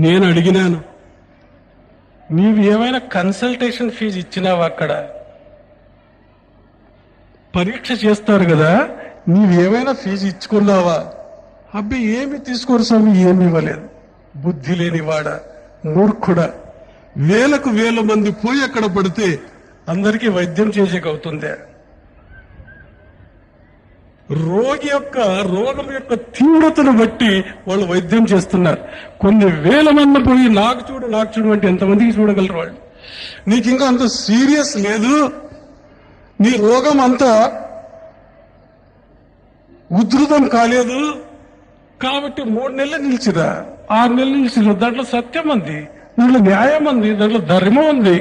నేను అడిగినాను, నీవు ఏమైనా కన్సల్టేషన్ ఫీజు ఇచ్చినావా? అక్కడ పరీక్ష చేస్తారు కదా, నీవేమైనా ఫీజు ఇచ్చుకున్నావా? అబ్బాయి ఏమి తీసుకోరు స్వామి, ఏమి ఇవ్వలేదు. బుద్ధి లేనివాడా, మూర్ఖుడా. వేలకు వేల మంది పోయి అక్కడ పడితే అందరికీ వైద్యం చేసేకవుతుందే? రోగం యొక్క తీవ్రతను బట్టి వాళ్ళు వైద్యం చేస్తున్నారు. కొన్ని వేల మంది పోయి నాకు చూడు అంటే ఎంతమందికి చూడగలరు వాళ్ళు? నీకు ఇంకా అంత సీరియస్ లేదు, నీ రోగం అంతా ఉధృతం కాలేదు కాబట్టి 3 నెలలు నిలిచిరా, 6 నెలలు నిలిచిరా. దాంట్లో సత్యం ఉంది, దాంట్లో న్యాయం ఉంది, దాంట్లో ధర్మం ఉంది.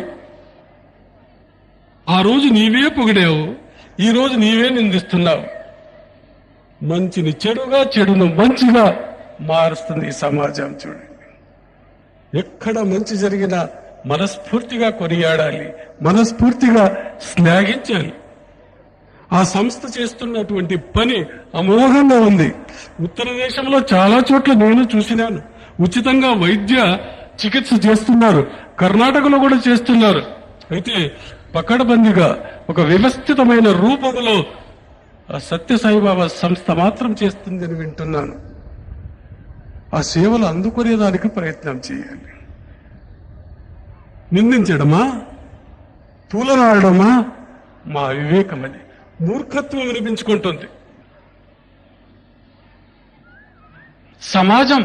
ఆ రోజు నీవే పొగిడావు, ఈ రోజు నీవే నిందిస్తున్నావు. మంచిని చెడుగా, చెడును మంచిగా మారుస్తుంది ఈ సమాజం. చూడండి, ఎక్కడ మంచి జరిగినా మనస్ఫూర్తిగా కొనియాడాలి, మనస్ఫూర్తిగా శ్లాఘించాలి. ఆ సంస్థ చేస్తున్నటువంటి పని అమోఘంగా ఉంది. ఉత్తర దేశంలో చాలా చోట్ల నేను చూసినాను, ఉచితంగా వైద్య చికిత్స చేస్తున్నారు. కర్ణాటకలో కూడా చేస్తున్నారు. అయితే పకడ్బందీగా ఒక వ్యవస్థితమైన రూపంలో ఆ సత్యసాయిబాబా సంస్థ మాత్రం చేస్తుందని వింటున్నాను. ఆ సేవలు అందుకునేదానికి ప్రయత్నం చేయాలి. నిందించడమా, తూలనాడమా మా వివేకం. అది మూర్ఖత్వం వినిపించుకుంటుంది. సమాజం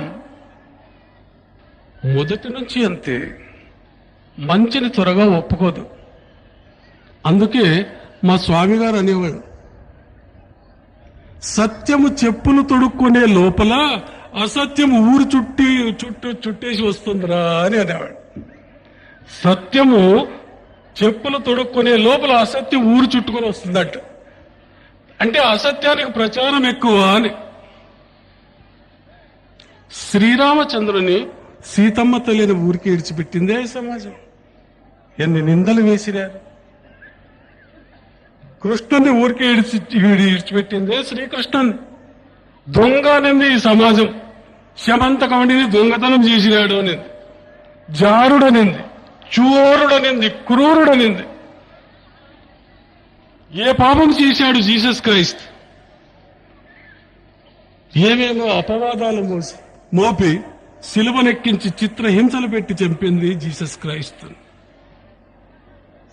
మొదటి నుంచి అంతే, మంచిని త్వరగా ఒప్పుకోదు. అందుకే మా స్వామి గారు అనేవాడు, సత్యము చెప్పులు తొడుక్కునే లోపల అసత్యము ఊరు చుట్టేసి వస్తుందిరా అని అనేవాడు. సత్యము చెప్పులు తొడుక్కునే లోపల అసత్యం ఊరు చుట్టుకొని వస్తుందట. అంటే అసత్యానికి ప్రచారం ఎక్కువ అని. శ్రీరామచంద్రుని సీతమ్మ తల్లిని ఊరికి ఇడిచిపెట్టిందే ఈ సమాజం. ఎన్ని నిందలు వేసిరారు. కృష్ణుని ఊరికి ఇడిచిపెట్టిందే శ్రీకృష్ణుని. దొంగ అనేది ఈ సమాజం. శమంతకమణిని దొంగతనం చేసినాడు అనింది, జారుడనింది, చూరుడనింది, క్రూరుడనింది. ఏ పాపం చేశాడు జీసస్ క్రైస్ట్? ఏమేమో అపవాదాలు మోపి సిలువనెక్కించి చిత్రహింసలు పెట్టి చంపింది జీసస్ క్రైస్ట్.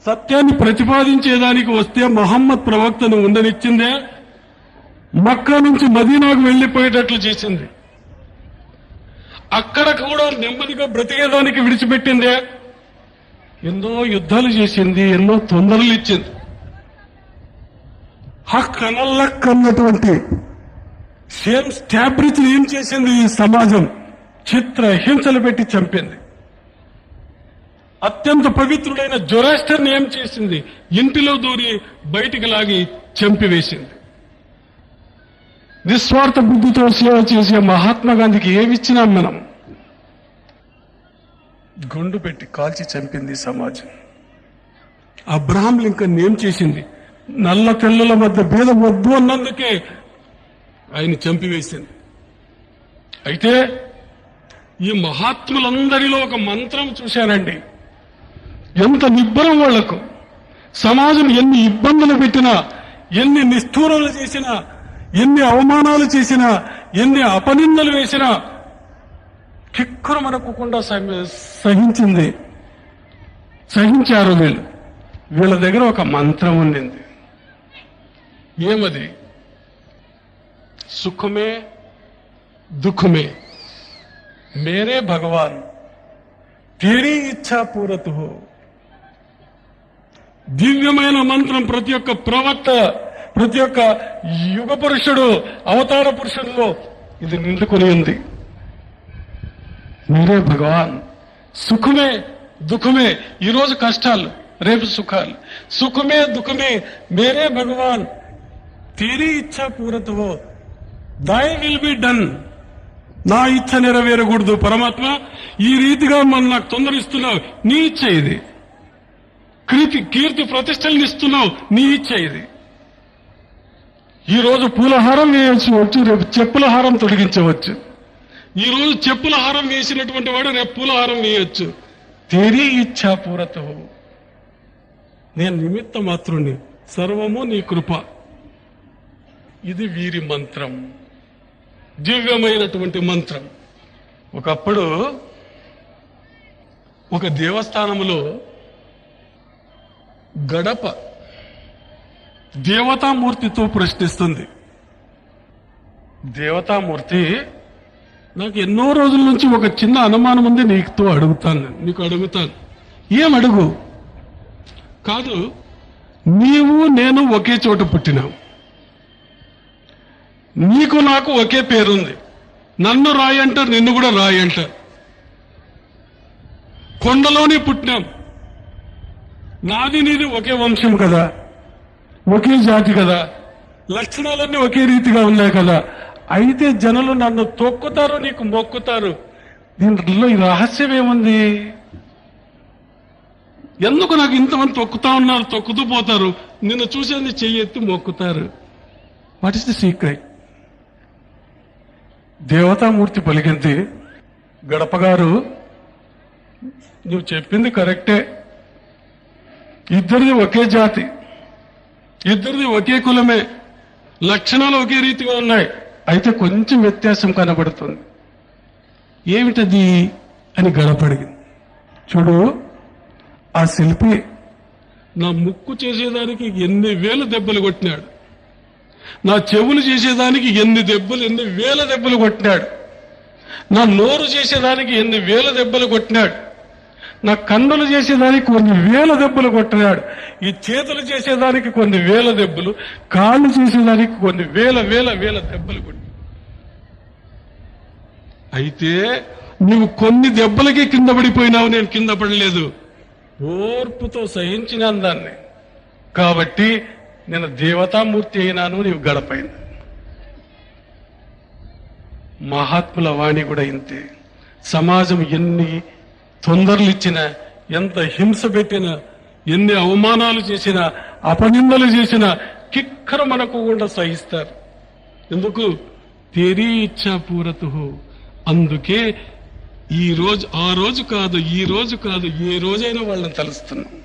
సత్యాన్ని ప్రతిపాదించేదానికి వస్తే మహమ్మద్ ప్రవక్తను ఉండనిచ్చిందే, మక్కా నుంచి మదీనాకు వెళ్లిపోయేటట్లు చేసింది. అక్కడ కూడా నెమ్మదిగా బ్రతికేదానికి విడిచిపెట్టిందే. ఎన్నో యుద్ధాలు చేసింది, ఎన్నో తొందరలు ఇచ్చింది. కన్నటువంటి సేమ్ స్టాబ్రిచ్ ఏం చేసింది ఈ సమాజం? చిత్రహింసలు పెట్టి చంపింది. అత్యంత పవిత్రుడైన జొరాస్టర్ని ఏం చేసింది? ఇంటిలో దూరి బయటికి లాగి చంపివేసింది. నిస్వార్థ బుద్ధితో సేవ చేసే మహాత్మా గాంధీకి ఏమిచ్చినాం మనం? గుండు పెట్టి కాల్చి చంపింది సమాజం. అబ్రహాం లింకన్ ఏం చేసింది? నల్ల తెల్లల మధ్య భేదం వద్దు అన్నందుకే ఆయన చంపివేసింది. అయితే ఈ మహాత్ములందరిలో ఒక మంత్రం చూశానండి. ఎంత నిబ్బరం వాళ్లకు. సమాజం ఎన్ని ఇబ్బందులు పెట్టినా, ఎన్ని నిష్ఠూరాలు చేసినా, ఎన్ని అవమానాలు చేసినా, ఎన్ని అపనిందలు వేసినా కిక్కురు మనకుండా సహించారు వీళ్ళు. వీళ్ళ దగ్గర ఒక మంత్రం ఉండింది. ఏమది? సుఖమే దుఃఖమే మేరే భగవాన్ తేరీ ఇచ్ఛా పూరత్ హో. దివ్యమైన మంత్రం ప్రతి ఒక్క ప్రవక్త, ప్రతి ఒక్క యుగ పురుషుడు, అవతార పురుషుల్లో ఇది నిండుకొని ఉంది. మీరే భగవాన్. సుఖమే దుఃఖమే, ఈరోజు కష్టాలు, రేపు సుఖాలు. సుఖమే దుఃఖమే మేరే భగవాన్ తేరీ ఇచ్ఛా పూరత్ హో, దై విల్ బి డన్. నా ఇచ్చ నెరవేరకూడదు పరమాత్మ, ఈ రీతిగా మనం నాకు తొందరిస్తున్నావు, నీ ఇచ్చ ఇది. కీర్తి ప్రతిష్టలను ఇస్తున్నావు, నీ ఇచ్చ ఇది. ఈరోజు పూలహారం వేయవచ్చు, రేపు చెప్పుల హారం తొలగించవచ్చు. ఈ రోజు చెప్పుల హారం వేసినటువంటి వాడు రేపు పూల హారం వేయొచ్చు. తేరీ ఇచ్ఛా పూరత హో. నేను నిమిత్త మాత్రుణ్ణి, సర్వము నీ కృప. ఇది వీరి మంత్రం, దివ్యమైనటువంటి మంత్రం. ఒకప్పుడు ఒక దేవస్థానములో గడప దేవతామూర్తితో ప్రశ్నిస్తుంది. దేవతామూర్తి, నాకు ఎన్నో రోజుల నుంచి ఒక చిన్న అనుమానం ఉంది, నీకు అడుగుతాను. ఏం అడుగు? కాదు, నీవు నేను ఒకే చోట పుట్టినావు, నీకు నాకు ఒకే పేరుంది, నన్ను రాయి అంటారు, నిన్ను కూడా రాయి అంటారు. కొండలోనే పుట్టినాం, నాది నీది ఒకే వంశం కదా, ఒకే జాతి కదా, లక్షణాలన్నీ ఒకే రీతిగా ఉన్నాయి కదా. అయితే జనులు నన్ను తొక్కుతారు, నీకు మొక్కుతారు. దీంట్లో ఈ రహస్యం ఏముంది? ఎందుకు నాకు ఇంతమంది తొక్కుతా ఉన్నారు, తొక్కుతూ పోతారు, నిన్ను చూసేది చెయ్యి ఎత్తి మొక్కుతారు? What is the secret? దేవతామూర్తి పలికింది, గడప గారు నువ్వు చెప్పింది కరెక్టే, ఇద్దరిది ఒకే జాతి, ఇద్దరిది ఒకే కులమే, లక్షణాలు ఒకే రీతిగా ఉన్నాయి. అయితే కొంచెం వ్యత్యాసం కనబడుతుంది. ఏమిటది అని గడప అడిగింది. చూడు, ఆ శిల్పి నా ముక్కు చేసేదానికి ఎన్ని వేల దెబ్బలు కొట్టినాడు, నా చెవులు చేసేదానికి ఎన్ని వేల దెబ్బలు కొట్టినాడు, నా నోరు చేసేదానికి ఎన్ని వేల దెబ్బలు కొట్టినాడు, నా కన్నులు చేసేదానికి కొన్ని వేల దెబ్బలు కొట్టినాడు, ఈ చేతులు చేసేదానికి కొన్ని వేల దెబ్బలు, కాళ్ళు చేసేదానికి కొన్ని వేల దెబ్బలు కొట్టి. అయితే నువ్వు కొన్ని దెబ్బలకి కింద పడిపోయినావు, నేను కింద పడలేదు, ఓర్పుతో సహించినాను దాన్ని. కాబట్టి నేను దేవతామూర్తి అయినాను, నీవు గడపైన. మహాత్ముల వాణి కూడా ఇంతే. సమాజం ఎన్ని తొందరలు ఇచ్చినా, ఎంత హింస పెట్టినా, ఎన్ని అవమానాలు చేసినా, అపనిందలు చేసినా కిక్కర మనకుండా సహిస్తారు. ఎందుకు? తేరీ ఇచ్ఛా పూరతు. అందుకే ఈ రోజు ఆ రోజు కాదు, ఈ రోజు కాదు, ఏ రోజైనా వాళ్ళని తలుస్తున్నాం.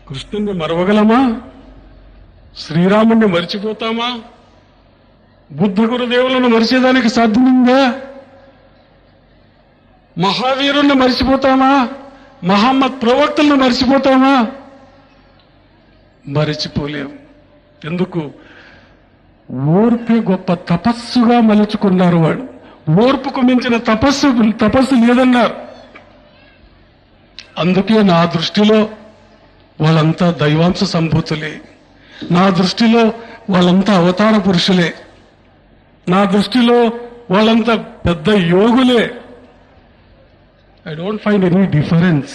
కృష్ణుణ్ణి మరవగలమా? శ్రీరాముణ్ణి మరిచిపోతామా? బుద్ధ గురుదేవులను మరిచేదానికి సాధ్యముందా? మహావీరుణ్ణి మరిచిపోతామా? మహమ్మద్ ప్రవక్తలను మరిచిపోతామా? మరిచిపోలేము. ఎందుకు? ఓర్పే గొప్ప తపస్సుగా మలుచుకున్నారు వాడు. ఓర్పుకు మించిన తపస్సు లేదన్నారు. అందుకే నా దృష్టిలో వాళ్ళంతా దైవాంశ సంభూతులే, నా దృష్టిలో వాళ్ళంతా అవతార పురుషులే, నా దృష్టిలో వాళ్ళంతా పెద్ద యోగులే. I don't find any difference.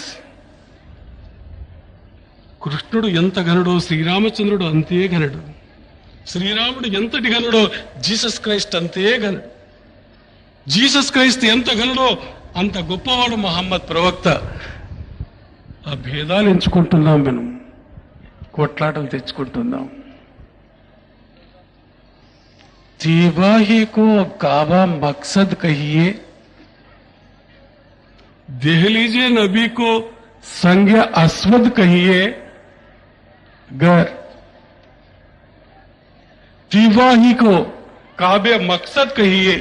కృష్ణుడు ఎంత ఘనుడో శ్రీరామచంద్రుడు అంతే ఘనుడు, శ్రీరాముడు ఎంతటి ఘనుడో జీసస్ క్రైస్ట్ అంతే ఘనుడు, జీసస్ క్రైస్ట్ ఎంత ఘనుడో అంత గొప్పవాడు మహమ్మద్ ప్రవక్త. ఆ భేదాలు ఎంచుకుంటున్నాం, మనం కొట్లాటలు తెచ్చుకుంటున్నాం. తీవాహి కో కావా మక్సద్ కహియే, दहलीजे नबी को संग अस्वद कहिए, गर तीवाही को काबे मकसद कहिए,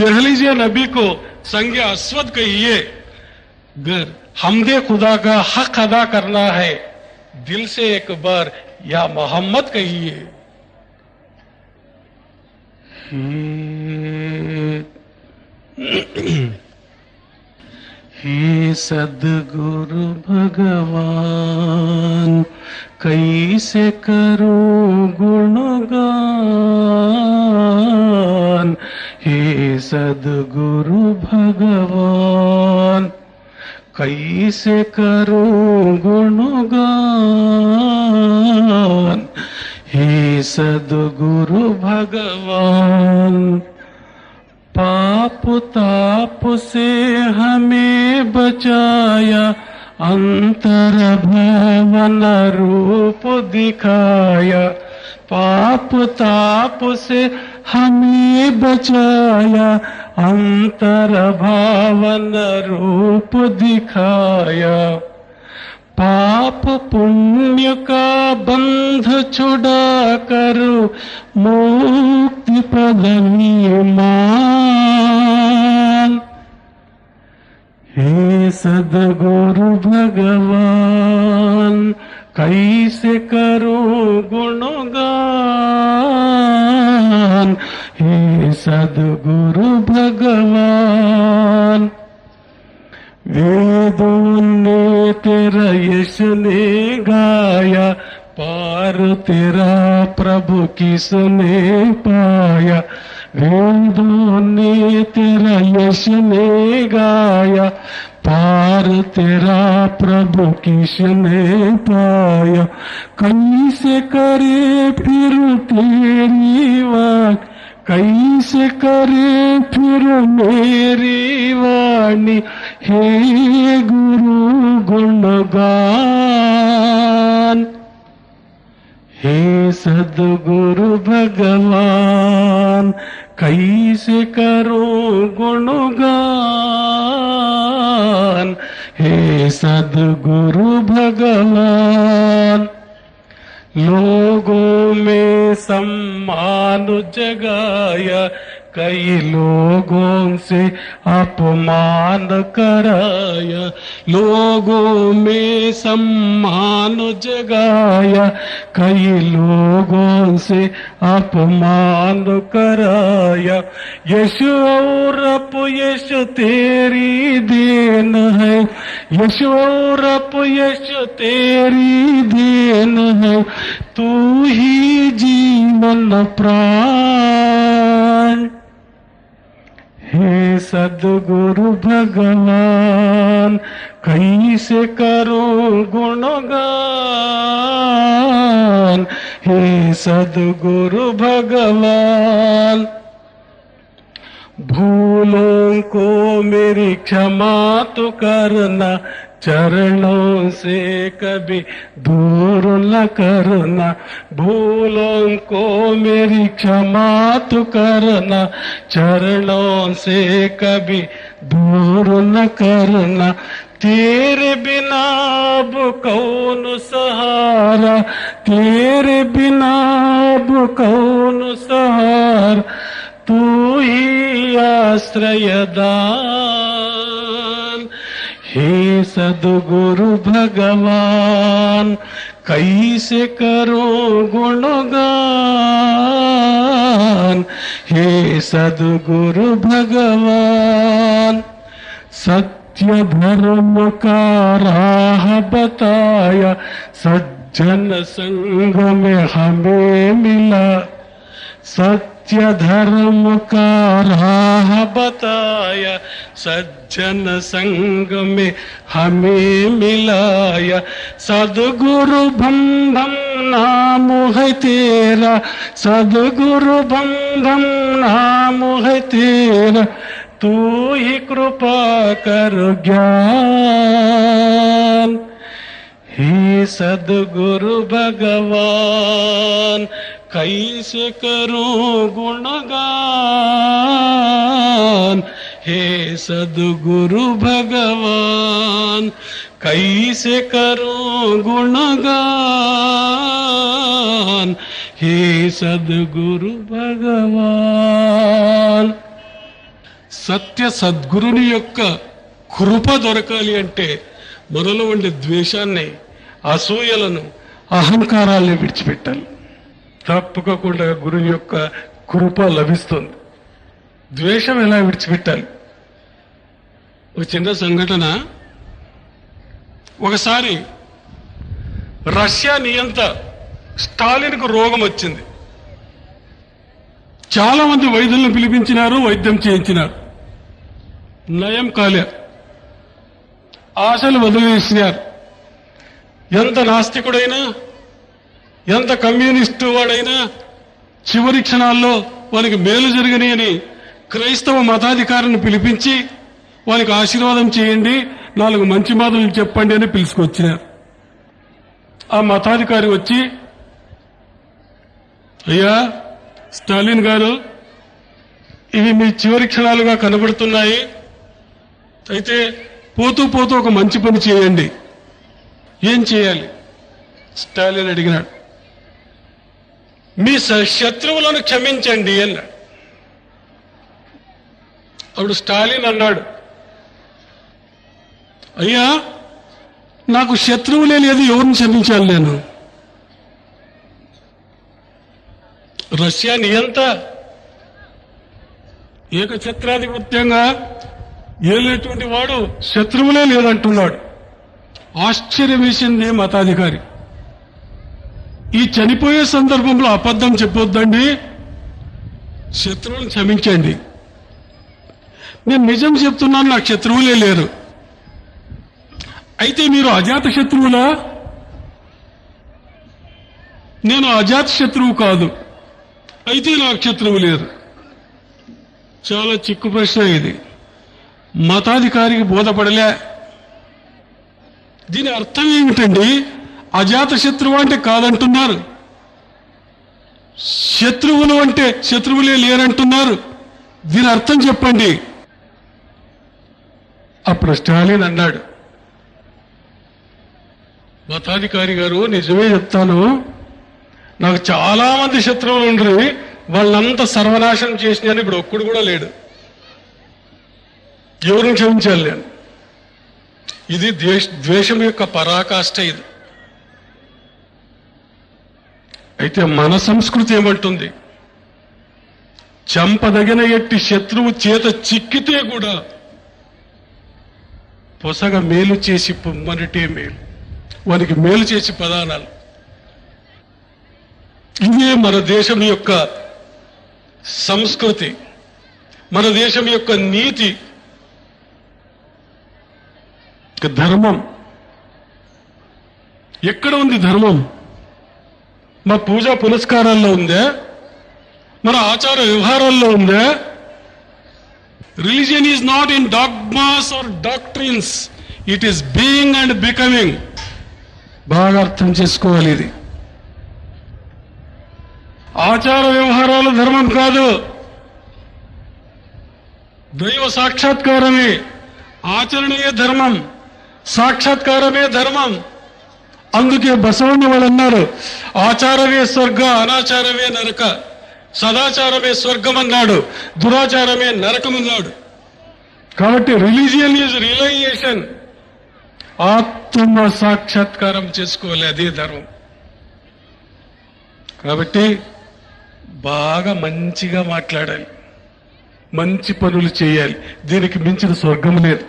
दहलीजे नबी को संग अस्वद कहिए, गर हमदे खुदा का हक अदा करना है दिल से एक बार या मोहम्मद कहिए. हे सद्गुरु भगवान कैसे करूं गुणगान, हे सद्गुरु भगवान कैसे करूं गुणगान, हे सद्गुरु भगवान पाप ताप से हमें बचाया, अंतर भवन रूप दिखाया, पाप ताप से हमें बचाया, अंतर भावन रूप दिखाया। पाप पुण्य का बंध छुड़ा कर मुक्ति पद मान। हे सद्गुरु भगवान कैसे करूं गुणगान। हे सद्गुरु भगवान वेदों ने तेरा यश ने गाया, पार तेरा प्रभु किसने पाया। वेदों ने तेरा यश ने गाया, पार तेरा प्रभु किसने पाया। कैसे करे फिर तेरी वाणी, कैसे करे फिर मेरी वाणी। हे गुरु गुणगान। हे सद्गुरु भगवान कैसे करूं गुणगान। हे सद्गुरु भगवान लोगों में सम्मान जगाया, कई लोगों से अपमान कराया। लोगों में सम्मान जगाया, कई लोगों से अपमान कराया। यश और अपयश तेरी देन है, यश और अपयश तेरी देन है। तू ही जीवन प्राण। हे सद्गुरु भगवान कैसे करूं गुणगान। हे सद्गुरु भगवान भूलों को मेरी क्षमा तो करना, चरणों से कभी दूर न करना। भूलों को मेरी क्षमा तो करना, चरणों से कभी दूर न करना। तेरे बिना अब कौन सहारा, तेरे बिना अब कौन सहारा। तू ही आश्रयदान। हे सद्गुरु भगवान कैसे करूं गुणगान। हे सद्गुरु भगवान सत्य धर्म का राह बताया, सज्जन संग में हमें मिला। सत्य धर्म का राह बताया, सज्जन संग में हमें मिलाया। सद्गुरु भम भम नाम है तेरा, सद्गुरु भम भम नाम है तेरा। तू ही कृपा कर ज्ञान। हे सद्गुरु भगवान कैसे करूं गुणगान। हे सद्गुरु भगवान कैसे करूं गुणगान। हे सद्गुरु भगवान సత్య సద్గురుని యొక్క కృప దొరకాలి అంటే మనలో ఉండే ద్వేషాన్ని, అసూయలను, అహంకారాన్ని విడిచిపెట్టాలి. తప్పకుండా గురుని యొక్క కృప లభిస్తుంది. ద్వేషం ఎలా విడిచిపెట్టాలి? ఒక చిన్న సంఘటన. ఒకసారి రష్యా నియంత స్టాలిన్కు రోగం వచ్చింది. చాలా మంది వైద్యులను పిలిపించినారు, వైద్యం చేయించినారు, నయం కాలే. ఆశలు వదిలేసినారు. ఎంత నాస్తికుడైనా, ఎంత కమ్యూనిస్టు వాడైనా చివరి క్షణాల్లో వానికి మేలు జరగని అని క్రైస్తవ మతాధికారిని పిలిపించి వానికి ఆశీర్వాదం చేయండి, 4 మంచి మాటలు చెప్పండి అని పిలుచుకొచ్చినారు. ఆ మతాధికారి వచ్చి అయ్యా స్టాలిన్ గారు, ఇవి మీ చివరి క్షణాలుగా కనబడుతున్నాయి. అయితే పోతూ పోతూ ఒక మంచి పని చేయండి. ఏం చేయాలి? స్టాలిన్ అడిగినాడు. మీ శత్రువులను క్షమించండి అన్నాడు. అప్పుడు స్టాలిన్ అన్నాడు, అయ్యా నాకు శత్రువులే లేదు, ఎవరిని క్షమించాలి నేను? రష్యా నియంత ఏకఛత్రాధిపత్యంగా ఏలేటువంటి వాడు శత్రువులే లేదంటున్నాడు. ఆశ్చర్యం వేసింది మతాధికారి. ఈ చనిపోయే సందర్భంలో అబద్ధం చెప్పొద్దండి, శత్రువులను క్షమించండి. నేను నిజం చెప్తున్నాను, నాకు శత్రువులే లేరు. అయితే మీరు అజాత శత్రువులా? నేను అజాత శత్రువు కాదు, అయితే నాకు శత్రువు లేరు. చాలా చిక్కు ప్రశ్న ఇది. మతాధికారికి బోధపడలే. దీని అర్థం ఏమిటండి? అజాత శత్రువు అంటే కాదంటున్నారు, శత్రువులు అంటే శత్రువులే లేరంటున్నారు. దీని అర్థం చెప్పండి. అప్పుడు స్టాలిన్ అన్నాడు, మతాధికారి గారు నిజమే చెప్తాను, నాకు చాలా మంది శత్రువులు ఉండరు, వాళ్ళంతా సర్వనాశనం చేసినాను, ఇప్పుడు ఒక్కడు కూడా లేడు, ఎవరిని క్షమించాలి నేను? ఇది ద్వేషం యొక్క పరాకాష్ట ఇది. అయితే మన సంస్కృతి ఏమంటుంది? చంపదగిన ఎట్టి శత్రువు చేత చిక్కితే కూడా పొసగ మేలు చేసి పొమ్మనిటే మేలు, వానికి మేలు చేసి పదానాలు. ఇదే మన దేశం యొక్క సంస్కృతి, మన దేశం యొక్క నీతి, ధర్మం. ఎక్కడ ఉంది ధర్మం? మన పూజా పునస్కారాల్లో ఉందా? మన ఆచార వ్యవహారాల్లో ఉందా? Religion is not in dogmas or doctrines, it is being and becoming. బాగా అర్థం చేసుకోవాలి. ఇది ఆచార వ్యవహారాలు ధర్మం కాదు, దైవ సాక్షాత్కారమే. ఆచరణయే ధర్మం, సాక్షాత్కారమే ధర్మం. అందుకే బసవన్న వాళ్ళు అన్నారు, ఆచారమే స్వర్గ, అనాచారమే నరక. సదాచారమే స్వర్గం అన్నాడు, దురాచారమే నరకం అన్నాడు. కాబట్టి రిలీజియన్ ఈజ్ రియలైజేషన్. ఆత్మ సాక్షాత్కారం చేసుకోవాలి, అదే ధర్మం. కాబట్టి బాగా మంచిగా మాట్లాడాలి, మంచి పనులు చేయాలి. దీనికి మించిన స్వర్గం లేదు.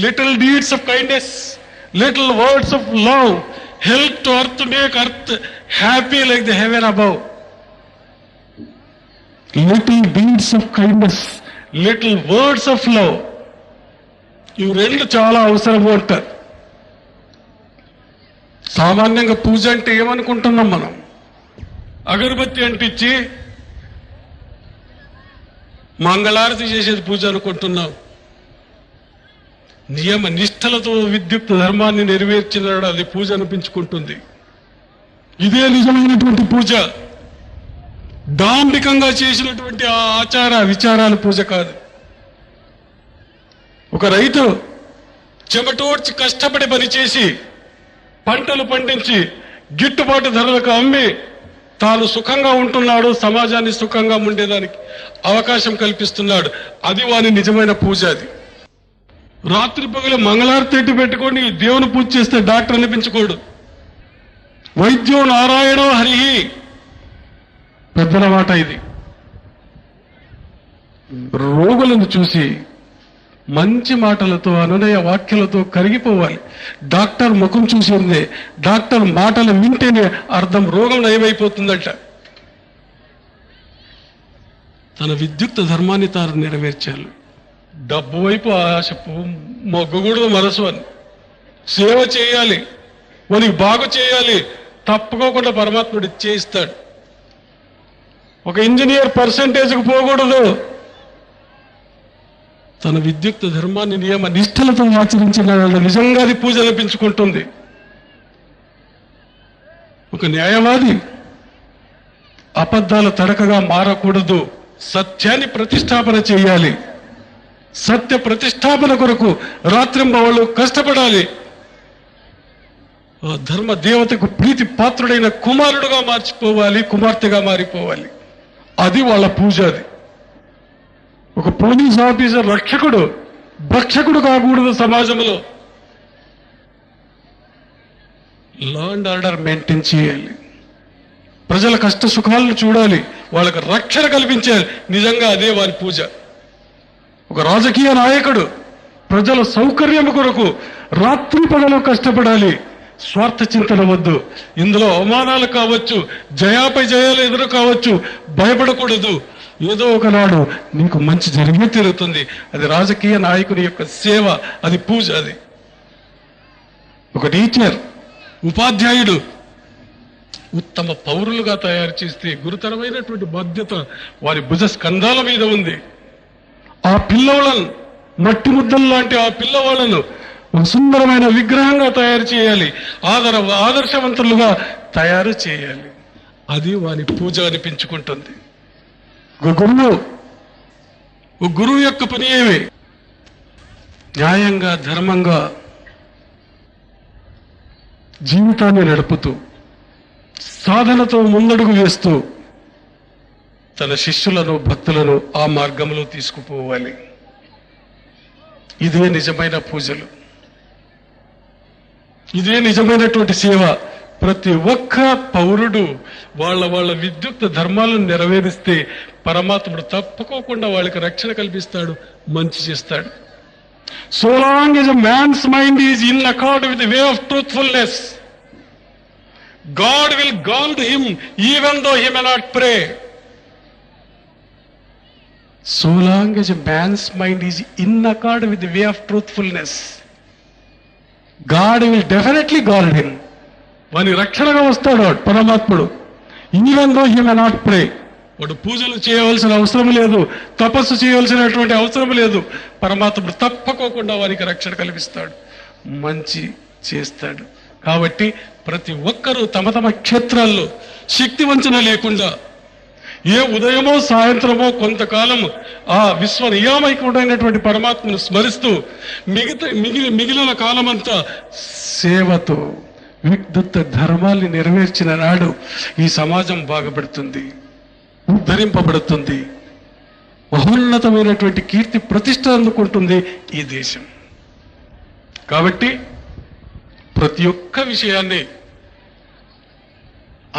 Little deeds of kindness, little words of love help to earth, make earth happy like the heaven above. Little deeds of kindness, little words of love, ఇవి రెండు చాలా అవసరం అంటారు. సామాన్యంగా పూజ అంటే ఏమనుకుంటున్నాం మనం? అగరబత్తి అంటించి మంగళారతి చేసేది పూజ అనుకుంటున్నాం. నియమ నిష్ఠలతో విద్యుత్ ధర్మాన్ని నెరవేర్చినాడు, అది పూజ అనిపించుకుంటుంది. ఇదే నిజమైనటువంటి పూజ. డాంబికంగా చేసినటువంటి ఆ ఆచార విచారాల పూజ కాదు. ఒక రైతు చెమటోడ్చి కష్టపడి పనిచేసి పంటలు పండించి గిట్టుబాటు ధరలకు అమ్మి తాను సుఖంగా ఉంటున్నాడు, సమాజాన్ని సుఖంగా ఉండేదానికి అవకాశం కల్పిస్తున్నాడు. అది వాని నిజమైన పూజ. అది రాత్రి పగలు మంగళారతి పెట్టుకొని దేవుని పూజ చేస్తే డాక్టర్ అనిపించుకోడు. వైద్యో నారాయణో హరిహి, పెద్దల మాట ఇది. రోగులను చూసి మంచి మాటలతో, అనునయ వాక్యాలతో కరిగిపోవాలి. డాక్టర్ ముఖం చూసిందే, డాక్టర్ మాటలు వింటేనే అర్థం రోగం నయమైపోతుందట. తన విద్యుక్త ధర్మాన్ని తాను నెరవేర్చాలి. డబ్బు వైపు ఆశ మొగ్గకూడదు మనసు అని. సేవ చేయాలి, మనకి బాగు చేయాలి, తప్పుకోకుండా పరమాత్ముడు చేయిస్తాడు. ఒక ఇంజనీర్ పర్సంటేజ్కి పోకూడదు. తన విద్యుక్త ధర్మాన్ని నియమ నిష్ఠలతో ఆచరించిన నిజంగా అది పూజ అనిపించుకుంటుంది. ఒక న్యాయవాది అబద్ధాల తడకగా మారకూడదు. సత్యాన్ని ప్రతిష్టాపన చేయాలి. సత్య ప్రతిష్టాపన కొరకు రాత్రింబవళ్ళు కష్టపడాలి. ధర్మ దేవతకు ప్రీతి పాత్రుడైన కుమారుడుగా మార్చిపోవాలి, కుమార్తెగా మారిపోవాలి. అది వాళ్ళ పూజ. అది ఒక పోలీస్ ఆఫీసర్ రక్షకుడు, భక్షకుడు కాకూడదు. సమాజంలో లా అండ్ ఆర్డర్ మెయింటైన్ చేయాలి. ప్రజల కష్ట సుఖాలను చూడాలి, వాళ్ళకి రక్షణ కల్పించాలి. నిజంగా అదే వారి పూజ. ఒక రాజకీయ నాయకుడు ప్రజల సౌకర్యం కొరకు రాత్రి పగలు కష్టపడాలి. స్వార్థ చింతన వద్దు. ఇందులో అవమానాలు కావచ్చు, జయాపై జయాలు ఎదురు కావచ్చు, భయపడకూడదు. ఏదో ఒకనాడు నీకు మంచి జరిగే తీరుతుంది. అది రాజకీయ నాయకుని యొక్క సేవ, అది పూజ. అది ఒక టీచర్, ఉపాధ్యాయుడు ఉత్తమ పౌరులుగా తయారు చేస్తే గురుతరమైనటువంటి బాధ్యత వారి భుజ స్కంధాల మీద ఉంది. ఆ పిల్లవాళ్ళను, మట్టి ముద్దలు లాంటి ఆ పిల్లవాళ్లను ఒక సుందరమైన విగ్రహంగా తయారు చేయాలి, ఆదర్శవంతులుగా తయారు చేయాలి. అది వారి పూజ అనిపించుకుంటుంది. ఒక గురువు యొక్క పని ఏమి? న్యాయంగా, ధర్మంగా జీవితాన్ని నడుపుతూ, సాధనతో ముందడుగు వేస్తూ తన శిష్యులను, భక్తులను ఆ మార్గంలో తీసుకుపోవాలి. ఇదే నిజమైన పూజలు, ఇదే నిజమైనటువంటి సేవ. ప్రతి ఒక్క పౌరుడు వాళ్ళ విద్యుత్ ధర్మాలను నెరవేరిస్తే పరమాత్ముడు తప్పుకోకుండా వాళ్ళకి రక్షణ కల్పిస్తాడు, మంచి చేస్తాడు. So long as a man's mind is in accord with the way of truthfulness, God will guard him even though he may not pray. So long as a man's mind is in accord with the way of truthfulness, God will definitely guard him. వాని రక్షణగా వస్తాడు పరమాత్ముడు. Even though he may not ప్రే. వాడు పూజలు చేయవలసిన అవసరం లేదు, తపస్సు చేయవలసినటువంటి అవసరం లేదు. పరమాత్ముడు తప్పకోకుండా వారికి రక్షణ కల్పిస్తాడు, మంచి చేస్తాడు. కాబట్టి ప్రతి ఒక్కరూ తమ తమ క్షేత్రాల్లో శక్తి వంచన లేకుండా ఏ ఉదయమో సాయంత్రమో కొంతకాలం ఆ విశ్వ నియామకుడైనటువంటి పరమాత్మను స్మరిస్తూ మిగిలిన కాలమంతా సేవతో విద్యుత్ ధర్మాల్ని నెరవేర్చిన నాడు ఈ సమాజం బాగుపడుతుంది, ఉద్ధరింపబడుతుంది, మహోన్నతమైనటువంటి కీర్తి ప్రతిష్ట అందుకుంటుంది ఈ దేశం. కాబట్టి ప్రతి ఒక్క విషయాన్ని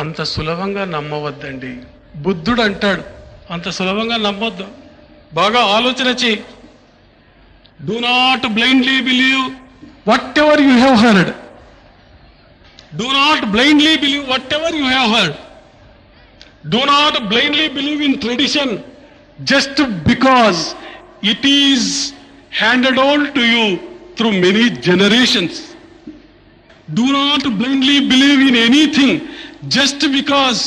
అంత సులభంగా నమ్మవద్దండి. బుద్ధుడు అంటాడు, అంత సులభంగా నమ్మొద్దు, బాగా ఆలోచన చేయి. Do not blindly believe what ever you have heard. Do not blindly believe whatever you have heard. Do not blindly believe in tradition just because it is handed on to you through many generations. Do not blindly believe in anything just because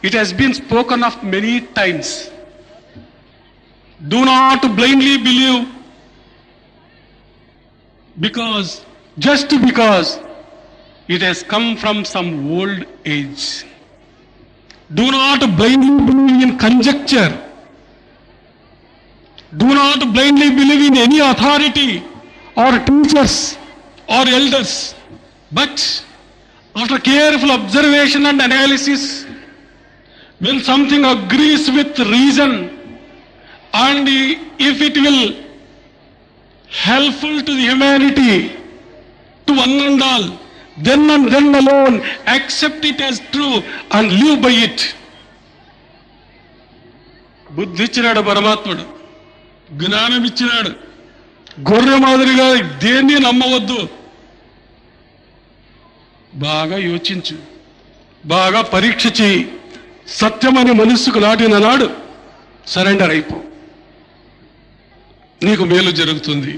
it has been spoken of many times. Do not blindly believe just because it has come from some old age. Do not blindly believe in conjecture. Do not blindly believe in any authority or teachers or elders. But after careful observation and analysis, when something agrees with reason and if it will helpful to the humanity, to one and all, then and then alone accept it as true and live by it. బుద్ధి ఇచ్చినాడు పరమాత్ముడు, జ్ఞానం ఇచ్చినాడు. గొర్రె మాదిరిగా దేన్ని నమ్మవద్దు. బాగా యోచించు, బాగా పరీక్ష చేయి. సత్యమని మనస్సుకు నాటిన నాడు సరెండర్ అయిపో, నీకు మేలు జరుగుతుంది.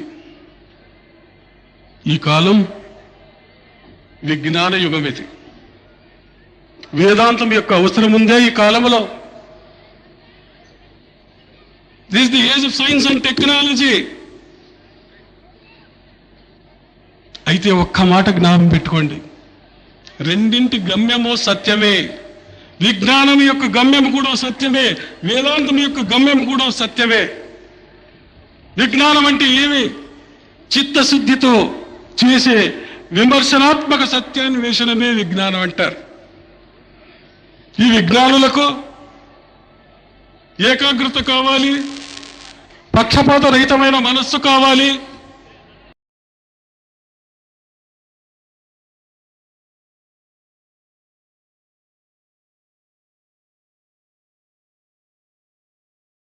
ఈ కాలం విజ్ఞాన యుగం. ఇది వేదాంతం యొక్క అవసరం ఉందే ఈ కాలంలో. This is the age of science and technology. అయితే ఒక్క మాట జ్ఞాపకం పెట్టుకోండి, రెండింటి గమ్యమో సత్యమే. విజ్ఞానం యొక్క గమ్యం కూడా సత్యమే, వేదాంతం యొక్క గమ్యం కూడా సత్యమే. విజ్ఞానం అంటే ఏమి? చిత్తశుద్ధితో చేసే విమర్శనాత్మక సత్యాన్వేషణమే విజ్ఞానం అంటారు. ఈ విజ్ఞానులకు ఏకాగ్రత కావాలి, పక్షపాత రహితమైన మనస్సు కావాలి,